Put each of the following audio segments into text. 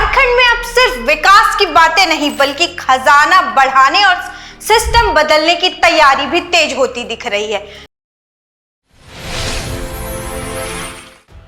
झारखंड में अब सिर्फ विकास की बातें नहीं बल्कि खजाना बढ़ाने और सिस्टम बदलने की तैयारी भी तेज होती दिख रही है।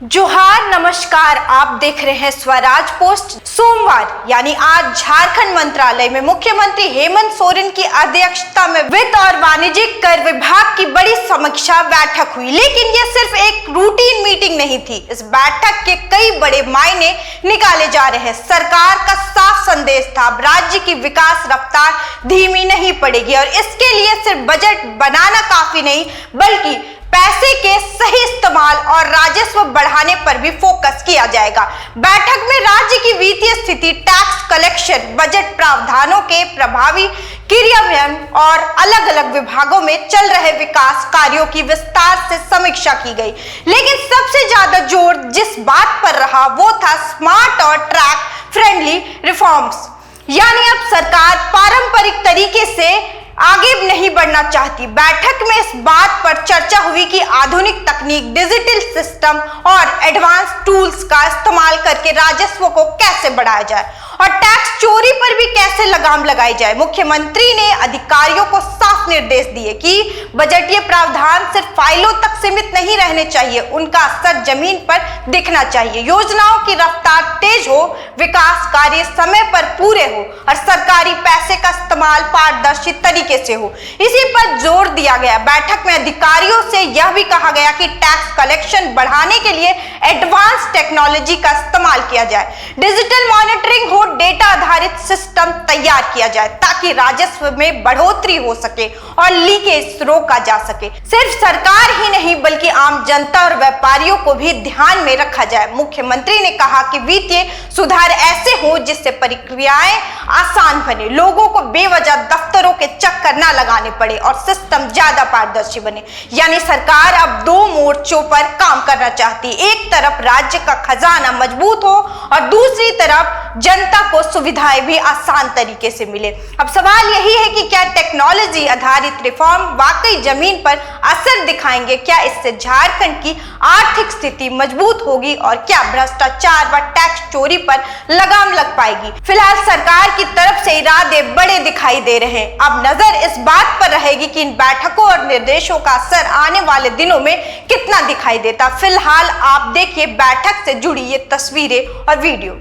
जोहार, नमस्कार, आप देख रहे हैं स्वराज पोस्ट। सोमवार यानी आज झारखंड मंत्रालय में मुख्यमंत्री हेमंत सोरेन की अध्यक्षता में वित्त और वाणिज्यिक कर विभाग की बड़ी समीक्षा बैठक हुई। लेकिन यह सिर्फ एक रूटीन मीटिंग नहीं थी। इस बैठक के कई बड़े मायने निकाले जा रहे हैं। सरकार का साफ संदेश था, अब राज्य की विकास रफ्तार धीमी नहीं पड़ेगी और इसके लिए सिर्फ बजट बनाना काफी नहीं बल्कि पैसे के सही इस्तेमाल और राजस्व बढ़ाने पर भी फोकस किया जाएगा। बैठक में राज्य की वित्तीय स्थिति, टैक्स कलेक्शन, बजट प्रावधानों के प्रभावी क्रियान्वयन और अलग अलग विभागों में चल रहे विकास कार्यों की विस्तार से समीक्षा की गई। लेकिन सबसे ज्यादा जोर जिस बात पर रहा वो था स्मार्ट और ट्रैक फ्रेंडली रिफॉर्म्स। यानी अब सरकार पारंपरिक तरीके से आगे नहीं बढ़ना चाहती। बैठक में इस बात पर चर्चा हुई कि आधुनिक तकनीक, डिजिटल सिस्टम और एडवांस टूल्स का इस्तेमाल करके राजस्व को कैसे बढ़ाया जाए और टैक्स चोरी पर भी कैसे लगाम लगाई जाए। मुख्यमंत्री ने अधिकारियों को साफ निर्देश दिए कि बजटीय प्रावधान सिर्फ फाइलों तक सीमित नहीं रहने चाहिए, उनका असर जमीन पर दिखना चाहिए। योजनाओं की रफ्तार तेज हो, विकास कार्य समय पर पूरे हो और सरकारी पैसे का इस्तेमाल पारदर्शी तरीके से हो, इसी पर जोर दिया गया। बैठक में अधिकारियों से यह भी कहा गया कि टैक्स कलेक्शन बढ़ाने के लिए एडवांस टेक्नोलॉजी का इस्तेमाल किया जाए, डिजिटल मॉनिटरिंग हो, डेटा आधारित सिस्टम तैयार किया जाए ताकि राजस्व में बढ़ोतरी हो सके और लीकेज रोका जा सके। सिर्फ सरकार ही नहीं बल्कि आम जनता और व्यापारियों को भी ध्यान में रखा जाए। मुख्यमंत्री ने कहा कि वित्तीय सुधार ऐसे हो जिससे प्रक्रियाएं आसान बने, लोगों को बेवजह दफ्तरों के चक्कर न लगाने पड़े और सिस्टम ज्यादा पारदर्शी बने। यानी सरकार अब दो मोर्चों पर काम करना चाहती। एक तरफ राज्य का खजाना मजबूत हो और दूसरी तरफ जनता को सुविधाएं भी आसान तरीके से मिले। अब सवाल यही है कि क्या टेक्नोलॉजी आधारित रिफॉर्म वाकई जमीन पर असर दिखाएंगे? क्या इससे झारखंड की आर्थिक स्थिति मजबूत होगी और क्या भ्रष्टाचार व टैक्स चोरी पर लगाम लग पाएगी? फिलहाल सरकार की तरफ से इरादे बड़े दिखाई दे रहे हैं। अब नजर इस बात पर रहेगी कि इन बैठकों और निर्देशों का असर आने वाले दिनों में कितना दिखाई देता। फिलहाल आप देखिए बैठक से जुड़ी ये तस्वीरें और वीडियो।